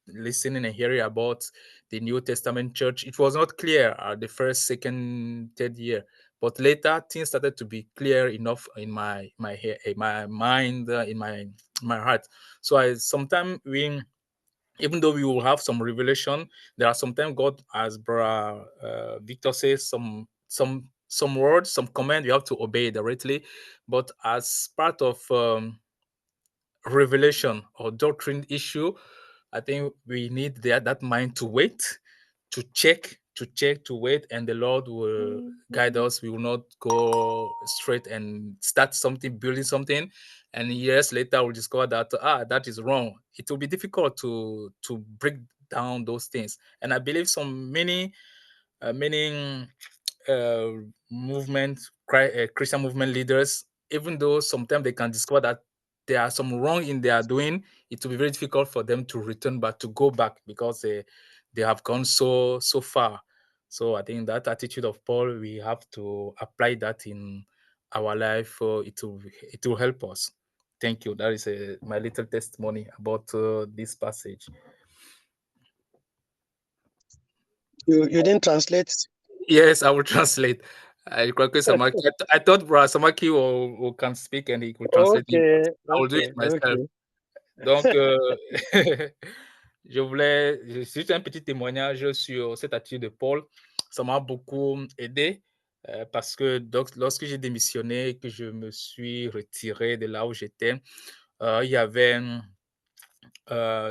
listening and hearing about the New Testament church, it was not clear the first, second, third year. But later, things started to be clear enough in in my mind, in my heart. So I sometimes even though we will have some revelation, there are sometimes God, as Brother Victor says, some words, some command you have to obey directly. But as part of revelation or doctrine issue, I think we need that mind to wait, to wait, and the Lord will guide us. We will not go straight and start something, building something, and years later we'll discover that that is wrong. It will be difficult to break down those things. And I believe many uh, Christian movement leaders, even though sometimes they can discover that there are some wrong in their doing, it will be very difficult for them to return back, to go back, because they have gone so far. So I think that attitude of Paul, we have to apply that in our life. It will help us. Thank you. That is my little testimony about this passage. You didn't translate? Yes, I will translate. I thought Brother Samaki can speak and he could translate it, but Okay, I will do it okay, myself. okay. Donc, juste un petit témoignage sur cette attitude de Paul. Ça m'a beaucoup aidé parce que lorsque j'ai démissionné, que je me suis retiré de là où j'étais, il y avait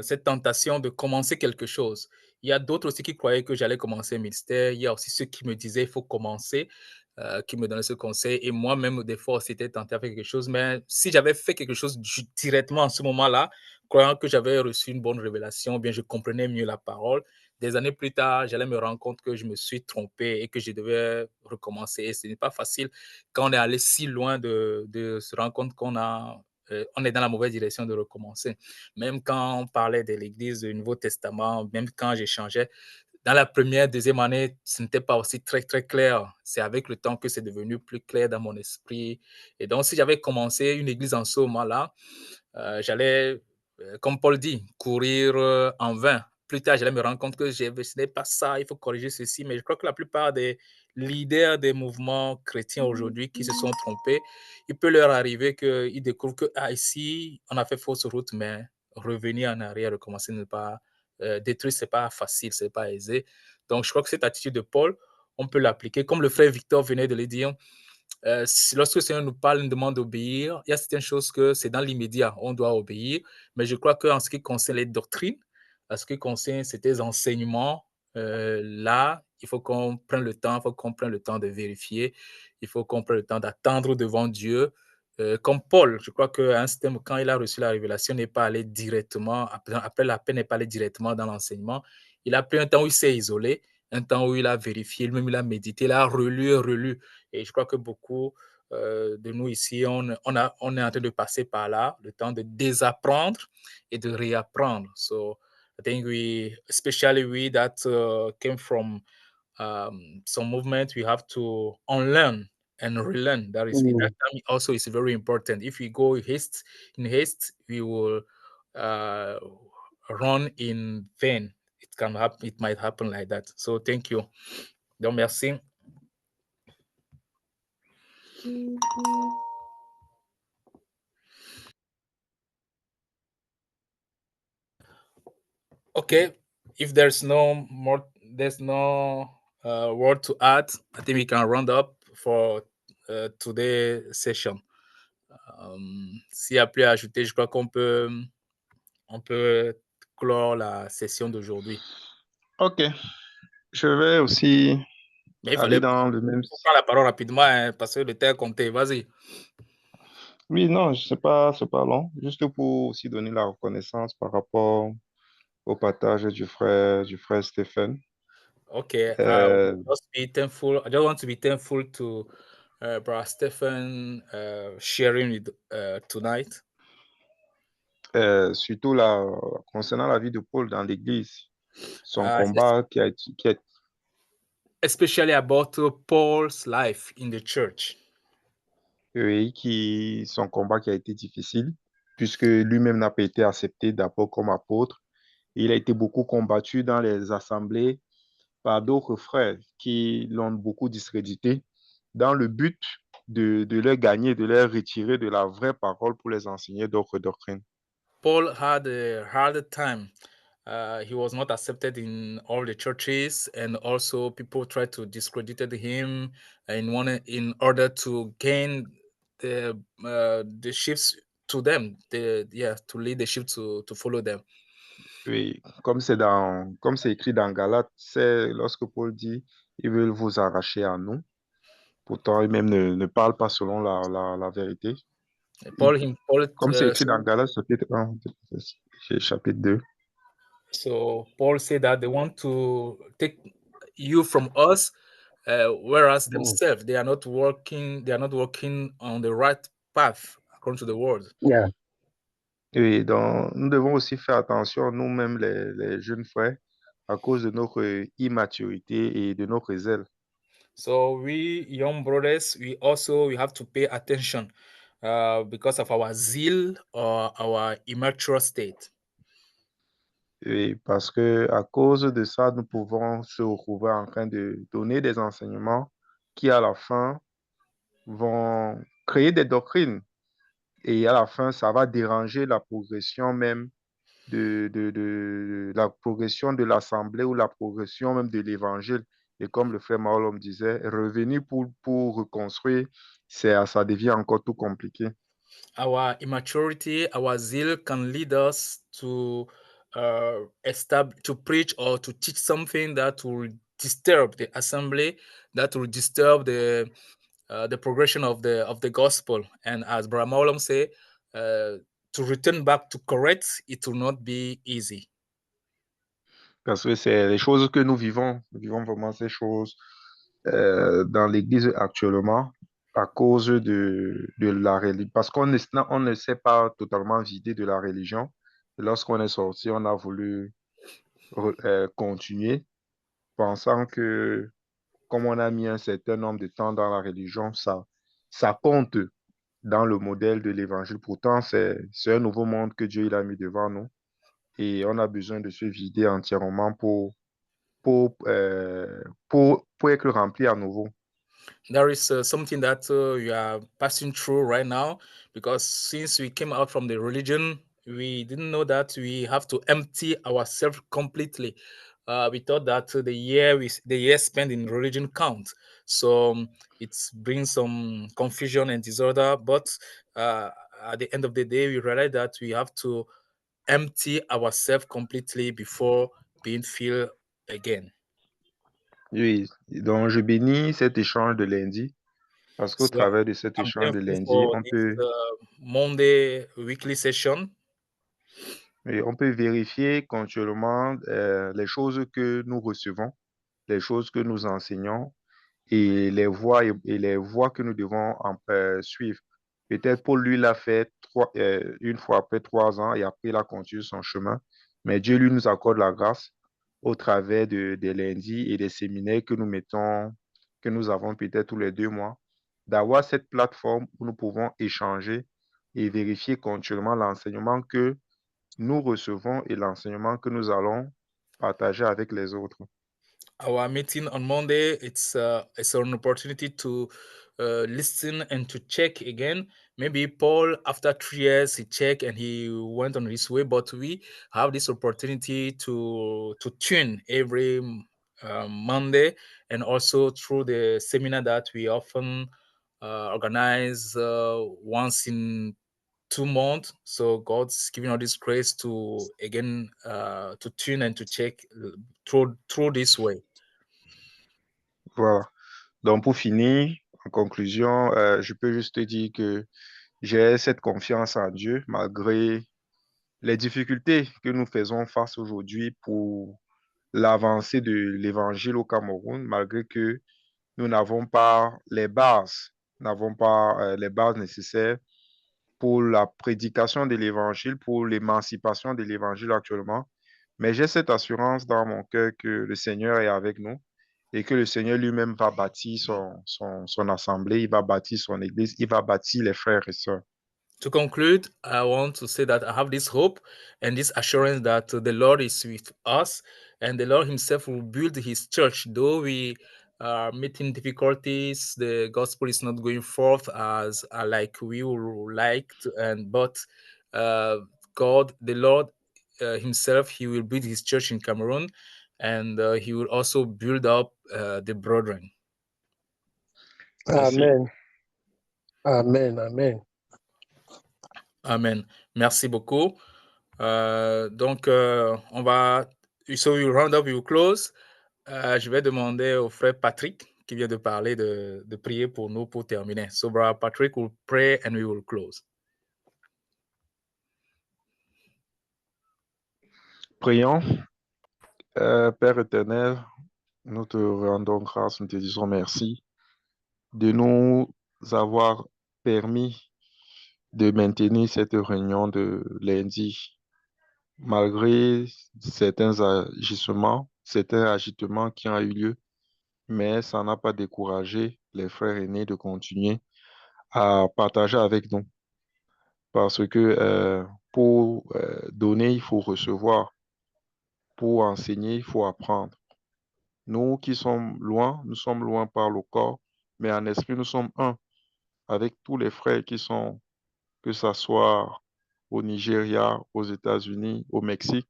cette tentation de commencer quelque chose. Il y a d'autres aussi qui croyaient que j'allais commencer un ministère. Il y a aussi ceux qui me disaient il faut commencer, qui me donnaient ce conseil. Et moi-même, des fois, c'était tenté à faire quelque chose. Mais si j'avais fait quelque chose directement en ce moment-là, croyant que j'avais reçu une bonne révélation, bien je comprenais mieux la parole. Des années plus tard, j'allais me rendre compte que je me suis trompé et que je devais recommencer. Et ce n'est pas facile quand on est allé si loin de se rendre compte on est dans la mauvaise direction, de recommencer. Même quand on parlait de l'Église du Nouveau Testament, même quand j'échangeais, dans la première, deuxième année, ce n'était pas aussi très clair. C'est avec le temps que c'est devenu plus clair dans mon esprit. Et donc, si j'avais commencé une église en ce moment-là, j'allais, comme Paul dit, courir en vain. Plus tard, j'allais me rendre compte que ce n'est pas ça, il faut corriger ceci. Mais je crois que la plupart des leaders des mouvements chrétiens aujourd'hui qui se sont trompés, il peut leur arriver qu'ils découvrent que, ici, on a fait fausse route, mais revenir en arrière, recommencer, ne pas détruire, ce n'est pas facile, ce n'est pas aisé. Donc, je crois que cette attitude de Paul, on peut l'appliquer. Comme le frère Victor venait de le dire, lorsque le Seigneur nous parle, nous demande d'obéir, il y a certaines choses que c'est dans l'immédiat, on doit obéir. Mais je crois qu'en ce qui concerne les doctrines, en ce qui concerne ces enseignements, là, il faut qu'on prenne le temps, il faut qu'on prenne le temps de vérifier, il faut qu'on prenne le temps d'attendre devant Dieu. Comme Paul, je crois qu'à un certain moment, quand il a reçu la révélation, n'est pas allé directement, après la paix, n'est pas allé directement dans l'enseignement. Il a pris un temps où il s'est isolé, un temps où il a vérifié, même il a médité, il a relu. Et je crois que beaucoup de nous ici, on est en train de passer par là, le temps de désapprendre et de réapprendre. So I think especially we that came from some movement, we have to unlearn and relearn. That Mm. time also is very important. If we go in haste, we will uh, run in vain. It can happen. It might happen like that. So thank you. Donc merci. Okay, if there's no word to add, I think we can round up for today's session. S'il n'y a plus à ajouter, je crois on peut clore la session d'aujourd'hui. Ok. Je vais aussi Mais il aller fallait dans le même... prendre la parole rapidement hein, parce que le temps est compté. Vas-y. Oui, non, c'est pas long. Juste pour aussi donner la reconnaissance par rapport au partage du frère Stephen. Okay. Euh, Just be thankful. I just want to be thankful to Brother Stephen sharing with tonight. surtout concernant la vie de Paul dans l'Église, son Uh, combat qui a especially about Paul's life in the church. oui, son combat qui a été difficile, puisque lui-même n'a pas été accepté d'abord comme apôtre. Il a été beaucoup combattu dans les assemblées par d'autres frères qui l'ont beaucoup discrédité dans le but de leur gagner, de leur retirer de la vraie parole pour les enseigner d'autres doctrines. Paul had a hard time. He was not accepted in all the churches, and also people tried to discredit him in order to gain the sheep to them. To lead the sheep to follow them. Oui, comme c'est écrit dans Galates, c'est lorsque Paul dit, ils veulent vous arracher à nous. Pourtant, eux-mêmes ne parlent pas selon la vérité. Paul, Comme c'est écrit dans Galates, chapitre 1, chapitre 2. So Paul said that they want to take you from us, whereas themselves they are not working. They are not working on the right path according to the word. Yeah. Et donc, nous devons aussi faire attention, nous-mêmes, les jeunes frères, à cause de notre immaturité et de notre zèle. So we young brothers, we have to pay attention because of our zeal or our immature state. Et parce que à cause de ça, nous pouvons se retrouver en train de donner des enseignements qui, à la fin, vont créer des doctrines. Et à la fin, ça va déranger la progression même de la progression de l'Assemblée ou la progression même de l'Évangile. Et comme le frère Maolom disait, revenir pour reconstruire, ça devient encore tout compliqué. Our immaturity, our zeal can lead us to to preach or to teach something that will disturb the assembly, that will disturb the progression of the gospel. And as Brother Maulam say, to return back to correct, it will not be easy. Parce que c'est les choses que nous vivons. Nous vivons vraiment ces choses dans l'Église actuellement à cause de la religion. Parce on ne s'est pas totalement vidé de la religion. Lorsqu'on est sorti, on a voulu continuer, pensant que comme on a mis un certain nombre de temps dans la religion, ça compte dans le modèle de l'Évangile. Pourtant, c'est un nouveau monde que Dieu il a mis devant nous et on a besoin de se vider entièrement pour être rempli à nouveau. There is something that you are passing through right now, because since we came out from the religion, we didn't know that we have to empty ourselves completely. We thought that the year spent in religion count, so it brings some confusion and disorder. But at the end of the day, we realize that we have to empty ourselves completely before being filled again. Oui, donc je bénis cet échange de lundi parce qu'au So travers de cet I'm échange de thankful lundi, for this Monday weekly session. on peut vérifier continuellement les choses que nous recevons, les choses que nous enseignons et les voies que nous devons suivre. Peut-être Paul, lui, l'a fait une fois après 3 ans et après, il a continué son chemin. Mais Dieu, lui, nous accorde la grâce au travers des lundis et des séminaires que nous mettons, que nous avons peut-être tous les 2 mois, d'avoir cette plateforme où nous pouvons échanger et vérifier continuellement l'enseignement que nous recevons et l'enseignement que nous allons partager avec les autres. Our meeting on Monday, it's an opportunity to listen and to check again. Maybe Paul, after 3 years, he checked and he went on his way. But we have this opportunity to tune every Monday, and also through the seminar that we often organize once in 2 months. So God's giving us this grace to again to tune and to check through this way. Voilà. Donc, pour finir, en conclusion, je peux juste te dire que j'ai cette confiance en Dieu malgré les difficultés que nous faisons face aujourd'hui pour l'avancée de l'évangile au Cameroun, malgré que nous n'avons pas les bases, les bases nécessaires pour la prédication de l'évangile, pour l'émancipation de l'évangile actuellement. Mais j'ai cette assurance dans mon cœur que le Seigneur est avec nous et que le Seigneur lui-même va bâtir son assemblée, il va bâtir son église, il va bâtir les frères et sœurs. To conclude, I want to say that I have this hope and this assurance that the Lord is with us and the Lord himself will build his church. Though we are meeting difficulties, the gospel is not going forth as like we would like to, but God, the Lord himself, he will build his church in Cameroon and he will also build up the brethren. Merci. Amen. Amen. Amen. Amen. Merci beaucoup. Donc, on va... So we round up, we will close. Je vais demander au frère Patrick qui vient de parler de prier pour nous pour terminer. So, brother Patrick will pray and we will close. Prions. Père éternel, nous te rendons grâce, nous te disons merci de nous avoir permis de maintenir cette réunion de lundi, malgré certains agissements, certains agitements qui ont eu lieu, mais ça n'a pas découragé les frères aînés de continuer à partager avec nous. Parce que pour donner, il faut recevoir. Pour enseigner, il faut apprendre. Nous qui sommes loin par le corps, mais en esprit, nous sommes un avec tous les frères qui sont, que ce soit au Nigeria, aux États-Unis, au Mexique.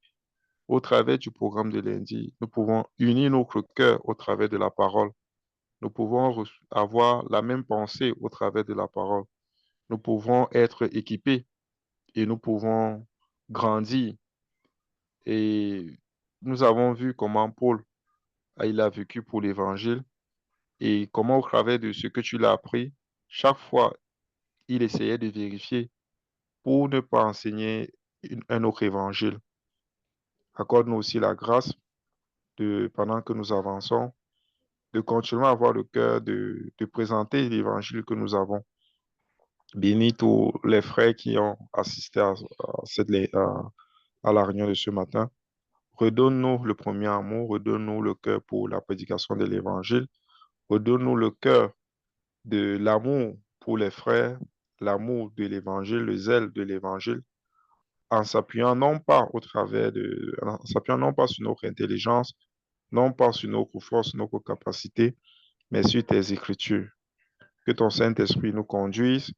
Au travers du programme de lundi, nous pouvons unir notre cœur au travers de la parole. Nous pouvons avoir la même pensée au travers de la parole. Nous pouvons être équipés et nous pouvons grandir. Et nous avons vu comment Paul, il a vécu pour l'évangile et comment au travers de ce que tu l'as appris, chaque fois, il essayait de vérifier pour ne pas enseigner un autre évangile. Accorde-nous aussi la grâce pendant que nous avançons, de continuer à avoir le cœur de présenter l'évangile que nous avons. Bénis tous les frères qui ont assisté à la réunion de ce matin. Redonne-nous le premier amour, redonne-nous le cœur pour la prédication de l'évangile, redonne-nous le cœur de l'amour pour les frères, l'amour de l'évangile, le zèle de l'évangile, en s'appuyant non pas en s'appuyant non pas sur notre intelligence, non pas sur notre force, notre capacité, mais sur tes écritures. Que ton Saint-Esprit nous conduise,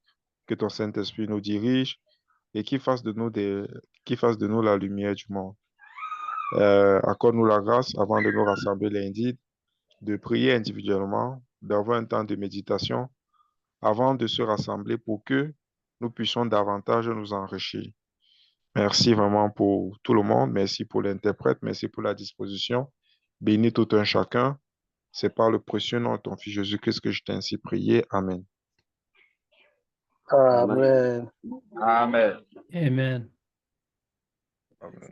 que ton Saint-Esprit nous dirige et qu'il fasse de nous la lumière du monde. Accorde-nous la grâce avant de nous rassembler lundi, de prier individuellement, d'avoir un temps de méditation avant de se rassembler pour que nous puissions davantage nous enrichir. Merci vraiment pour tout le monde. Merci pour l'interprète. Merci pour la disposition. Bénis tout un chacun. C'est par le précieux nom de ton Fils Jésus-Christ que je t'ai ainsi prié. Amen. Amen. Amen. Amen. Amen.